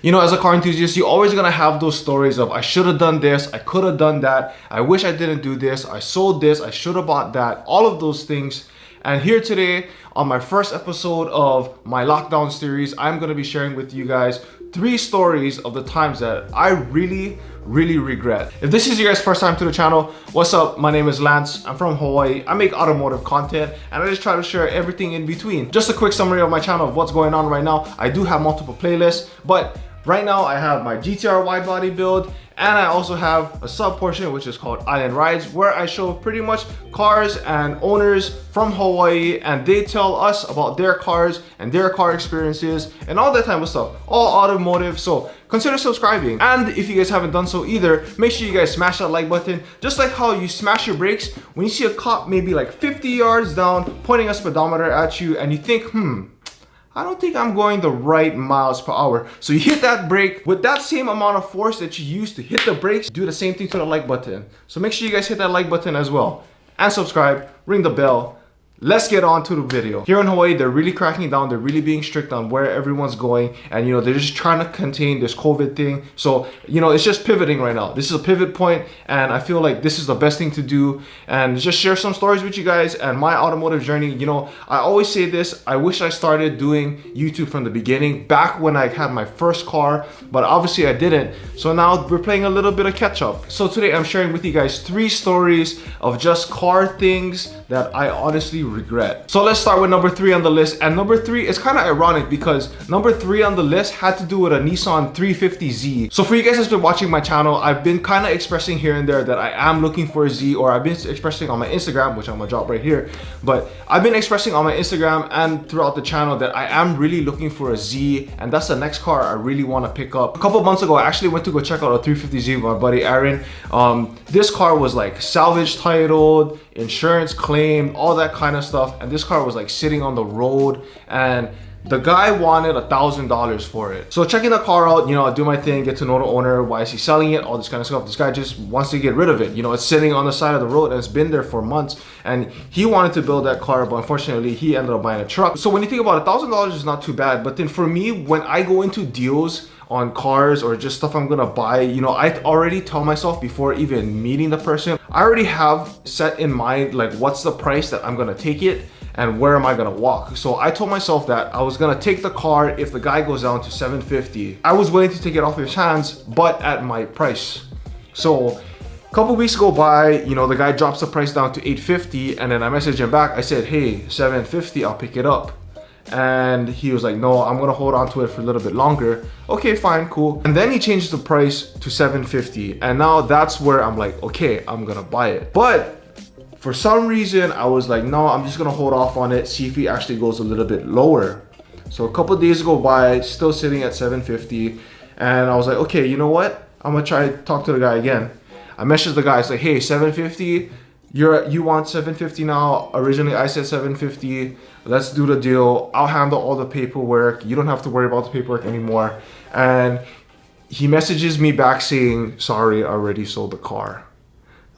You know, as a car enthusiast, you're always gonna have those stories of I should have done this, I could have done that, I wish I didn't do this, I sold this, I should have bought that, all of those things. And here today, on my first episode of my lockdown series, I'm gonna be sharing with you guys 3 stories of the times that I really regret. If this is your guys' first time to the channel, what's up? My name is Lance. I'm from Hawaii. I make automotive content and I just try to share everything in between. Just a quick summary of my channel of what's going on right now. I do have multiple playlists, but right now I have my GTR wide body build, and I also have a sub portion which is called Island Rides, where I show pretty much cars and owners from Hawaii, and they tell us about their cars and their car experiences and all that type of stuff, all automotive. So consider subscribing, and if you guys haven't done so either, make sure you guys smash that like button, just like how you smash your brakes when you see a cop maybe like 50 yards down pointing a speedometer at you and you think, I don't think I'm going the right miles per hour. So you hit that brake with that same amount of force that you used to hit the brakes. Do the same thing to the like button. So make sure you guys hit that like button as well. And subscribe, ring the bell. Let's get on to the video. Here in Hawaii, they're really cracking down. They're really being strict on where everyone's going. And you know, they're just trying to contain this COVID thing. So, you know, it's just pivoting right now. This is a pivot point, and I feel like this is the best thing to do. And just share some stories with you guys and my automotive journey. You know, I always say this, I wish I started doing YouTube from the beginning, back when I had my first car, but obviously I didn't. So now we're playing a little bit of catch up. So today I'm sharing with you guys 3 stories of just car things that I honestly regret. So let's start with number 3 on the list. And number 3 is kind of ironic because number 3 on the list had to do with a Nissan 350Z. So for you guys that's been watching my channel, I've been kind of expressing here and there that I am looking for a Z, or I've been expressing on my Instagram, which I'm gonna drop right here, but I've been expressing on my Instagram and throughout the channel that I am really looking for a Z, and that's the next car I really want to pick up. A couple months ago, I actually went to go check out a 350Z with my buddy Aaron. This car was like salvage titled, insurance claimed, all that kind of stuff, and this car was like sitting on the road, and the guy wanted $1,000 for it. So checking the car out, you know, I do my thing, get to know the owner, why is he selling it, all this kind of stuff. This guy just wants to get rid of it. You know, it's sitting on the side of the road and it's been there for months, and he wanted to build that car, but unfortunately he ended up buying a truck. So when you think about it, $1,000 is not too bad, but then for me, when I go into deals on cars or just stuff I'm gonna buy, you know, I already tell myself before even meeting the person, I already have set in mind like what's the price that I'm gonna take it and where am I gonna walk. So I told myself that I was gonna take the car if the guy goes down to $750. I was willing to take it off his hands, but at my price. So a couple weeks go by, you know, the guy drops the price down to $850, and then I messaged him back. I said, hey, $750, I'll pick it up. And he was like, no, I'm gonna hold on to it for a little bit longer. Okay, fine, cool. And then he changed the price to $750, and now that's where I'm like, okay, I'm gonna buy it. But for some reason, I was like, no, I'm just gonna hold off on it, see if he actually goes a little bit lower. So a couple of days go by, still sitting at $750, and I was like, okay, you know what? I'm gonna try to talk to the guy again. I messaged the guy, it's like, hey, $750, you want $750 now? Originally I said $750. Let's do the deal. I'll handle all the paperwork. You don't have to worry about the paperwork anymore. And he messages me back saying, sorry, I already sold the car.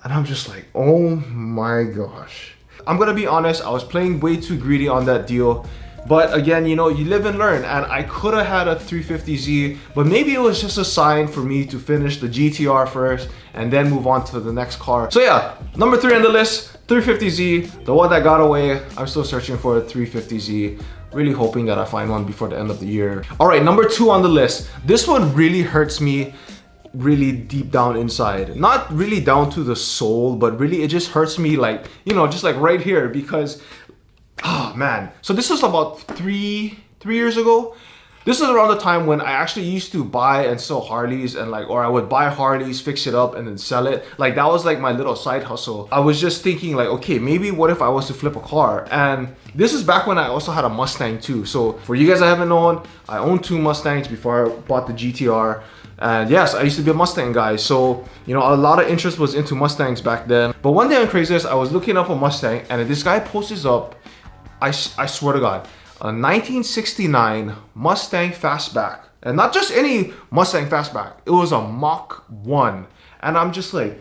And I'm just like, oh my gosh. I'm gonna be honest, I was playing way too greedy on that deal. But again, you know, you live and learn, and I could have had a 350Z, but maybe it was just a sign for me to finish the GTR first and then move on to the next car. So yeah, number 3 on the list, 350Z, the one that got away. I'm still searching for a 350Z, really hoping that I find one before the end of the year. All right, number 2 on the list. This one really hurts me really deep down inside. Not really down to the soul, but really it just hurts me like, you know, just like right here, because oh man. So this was about three years ago. This is around the time when I actually used to buy and sell Harleys, and like, or I would buy Harleys, fix it up, and then sell it. Like that was like my little side hustle. I was just thinking like, okay, maybe what if I was to flip a car? And this is back when I also had a Mustang too. So for you guys that haven't known, I owned 2 Mustangs before I bought the GTR. And yes, I used to be a Mustang guy. So, you know, a lot of interest was into Mustangs back then. But one day on Craigslist, I was looking up a Mustang, and this guy posts up, I swear to God, a 1969 Mustang Fastback. And not just any Mustang Fastback, it was a Mach 1. And I'm just like,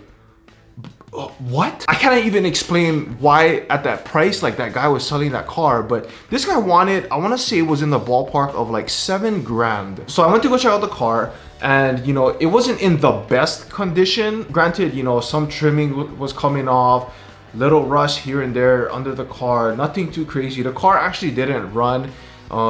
what? I can't even explain why at that price, like that guy was selling that car, but this guy wanted, I want to say it was in the ballpark of like 7 grand. So I went to go check out the car, and you know, it wasn't in the best condition. Granted, you know, some trimming was coming off, little rust here and there under the car, nothing too crazy. The car actually didn't run.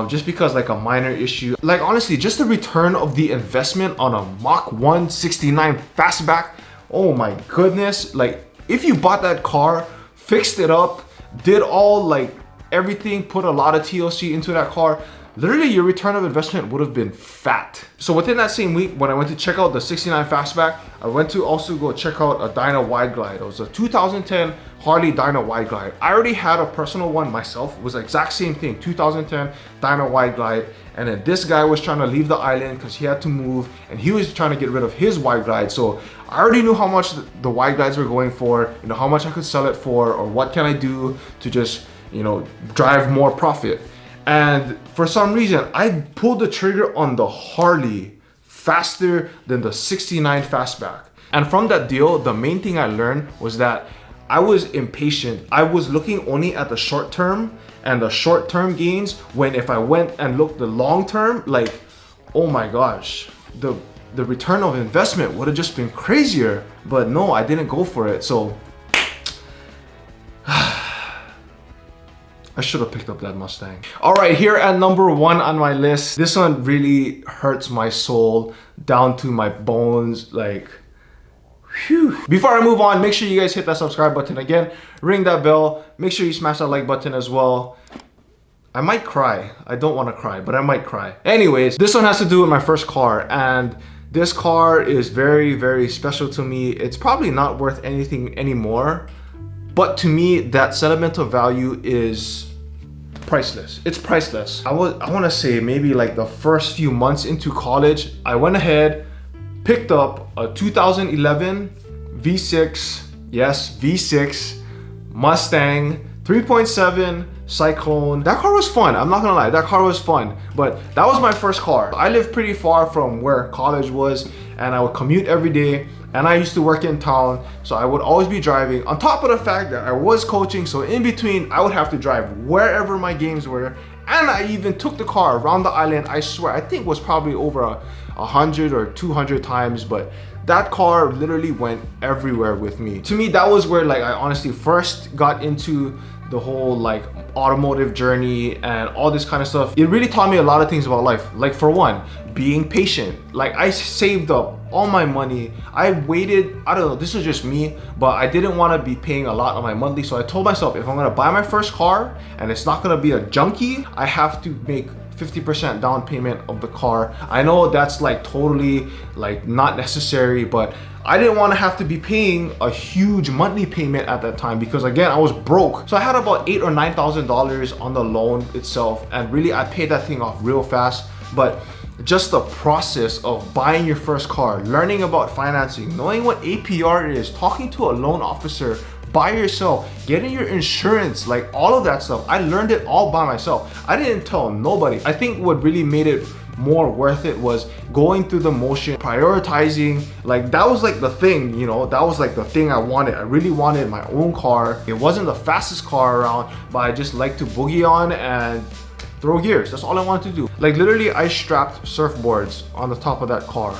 Just because like a minor issue. Like honestly, just the return of the investment on a Mach 1 69 fastback, oh my goodness. Like if you bought that car, fixed it up, did all like everything, put a lot of TLC into that car, literally your return of investment would have been fat. So within that same week, when I went to check out the 69 fastback, I went to also go check out a Dyna Wide Glide. It was a 2010 Harley Dyna Wide Glide. I already had a personal one myself. It was the exact same thing, 2010 Dyna Wide Glide. And then this guy was trying to leave the island because he had to move, and he was trying to get rid of his Wide Glide. So I already knew how much the Wide Glides were going for, you know, how much I could sell it for, or what can I do to just, you know, drive more profit. And for some reason, I pulled the trigger on the Harley faster than the 69 fastback. And from that deal, the main thing I learned was that I was impatient. I was looking only at the short term and the short term gains, when if I went and looked the long term, like, oh my gosh, the return of investment would have just been crazier. But no, I didn't go for it. So I should have picked up that Mustang. All right, here at number 1 on my list, this one really hurts my soul down to my bones. Like, whew. Before I move on, make sure you guys hit that subscribe button again, ring that bell, make sure you smash that like button as well. I might cry. I don't want to cry, but I might cry. Anyways, this one has to do with my first car, and this car is very, very special to me. It's probably not worth anything anymore, but to me, that sentimental value is priceless. It's priceless. I want to say maybe like the first few months into college, I went ahead, picked up a 2011 V6, yes, V6 Mustang 3.7 Cyclone. That car was fun. I'm not gonna lie, that car was fun, but that was my first car. I lived pretty far from where college was, and I would commute every day, and I used to work in town, so I would always be driving. On top of the fact that I was coaching, so in between, I would have to drive wherever my games were, and I even took the car around the island. I swear, I think it was probably over 100 or 200 times, but that car literally went everywhere with me. To me, that was where like I honestly first got into the whole like automotive journey and all this kind of stuff. It really taught me a lot of things about life. Like for one, being patient. Like I saved up all my money. I waited, I don't know, this is just me, but I didn't want to be paying a lot on my monthly. So I told myself, if I'm gonna buy my first car and it's not gonna be a junkie, I have to make 50% down payment of the car. I know that's like totally like not necessary, but I didn't want to have to be paying a huge monthly payment at that time, because again, I was broke. So I had about $8,000 or $9,000 on the loan itself, and really I paid that thing off real fast. But just the process of buying your first car, learning about financing, knowing what APR is, talking to a loan officer by yourself, getting your insurance, like all of that stuff, I learned it all by myself. I didn't tell nobody. I think what really made it more worth it was going through the motion, prioritizing. Like that was like the thing, you know, that was like the thing I wanted. I really wanted my own car. It wasn't the fastest car around, but I just like to boogie on and throw gears. That's all I wanted to do. Like literally I strapped surfboards on the top of that car.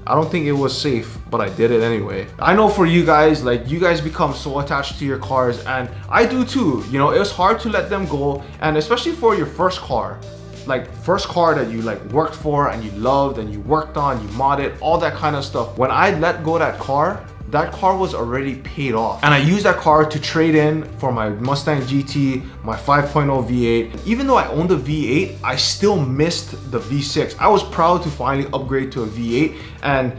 I don't think it was safe, but I did it anyway. I know for you guys, like you guys become so attached to your cars, and I do too. You know, it was hard to let them go, and especially for your first car. Like first car that you like worked for and you loved and you worked on, you modded, all that kind of stuff. When I let go that car was already paid off. And I used that car to trade in for my Mustang GT, my 5.0 V8. Even though I owned the V8, I still missed the V6. I was proud to finally upgrade to a V8, and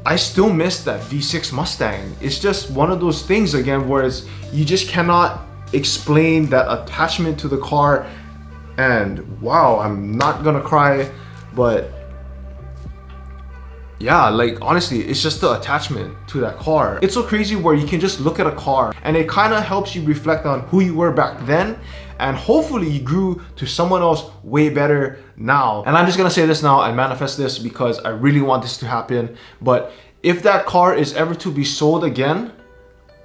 I still missed that V6 Mustang. It's just one of those things again where it's, you just cannot explain that attachment to the car. And wow, I'm not gonna cry, but yeah, like honestly, it's just the attachment to that car. It's so crazy where you can just look at a car and it kind of helps you reflect on who you were back then, and hopefully you grew to someone else way better now. And I'm just gonna say this now and manifest this because I really want this to happen. But if that car is ever to be sold again,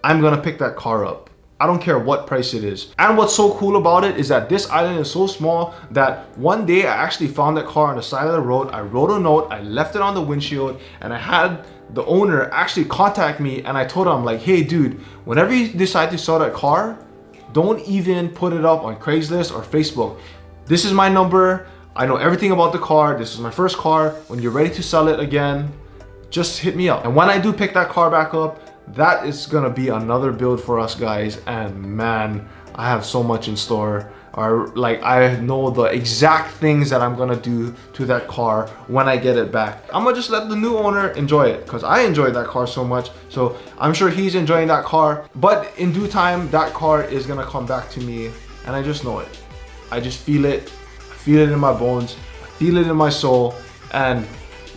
I'm gonna pick that car up. I don't care what price it is. And what's so cool about it is that this island is so small that one day I actually found that car on the side of the road. I wrote a note, I left it on the windshield, and I had the owner actually contact me, and I told him like, hey dude, whenever you decide to sell that car, don't even put it up on Craigslist or Facebook. This is my number. I know everything about the car. This is my first car. When you're ready to sell it again, just hit me up. And when I do pick that car back up, that is gonna be another build for us guys. And man, I have so much in store. Or like, I know the exact things that I'm gonna do to that car when I get it back. I'm gonna just let the new owner enjoy it because I enjoyed that car so much. So I'm sure he's enjoying that car. But in due time, that car is gonna come back to me, and I just know it. I just feel it. I feel it in my bones. I feel it in my soul. And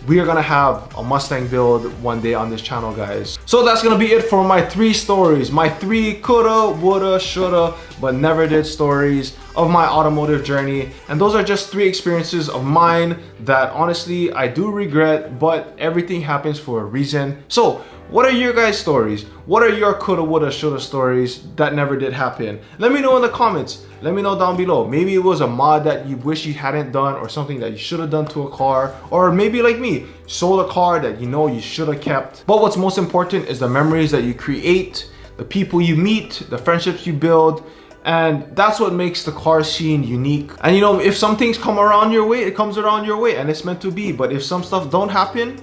we are gonna have a Mustang build one day on this channel, guys. So that's gonna be it for my 3 stories. My 3 coulda, woulda, shoulda, but never did stories of my automotive journey. And those are just 3 experiences of mine that honestly I do regret, but everything happens for a reason. So what are your guys' stories? What are your coulda, woulda, shoulda stories that never did happen? Let me know in the comments. Let me know down below. Maybe it was a mod that you wish you hadn't done, or something that you should have done to a car, or maybe like me, sold a car that you know you should have kept. But what's most important is the memories that you create, the people you meet, the friendships you build, and that's what makes the car scene unique. And you know, if some things come around your way, it comes around your way and it's meant to be. But if some stuff don't happen,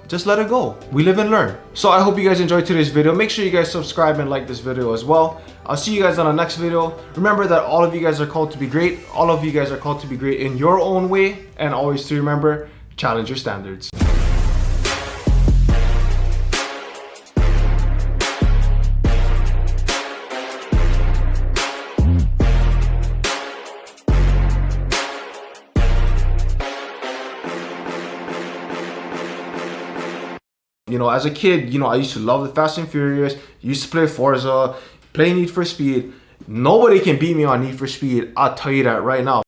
just let it go. We live and learn. So I hope you guys enjoyed today's video. Make sure you guys subscribe and like this video as well. I'll see you guys on the next video. Remember that all of you guys are called to be great. All of you guys are called to be great in your own way. And always to remember, challenge your standards. You know, as a kid, you know, I used to love the Fast and Furious, used to play Forza, play Need for Speed. Nobody can beat me on Need for Speed, I'll tell you that right now.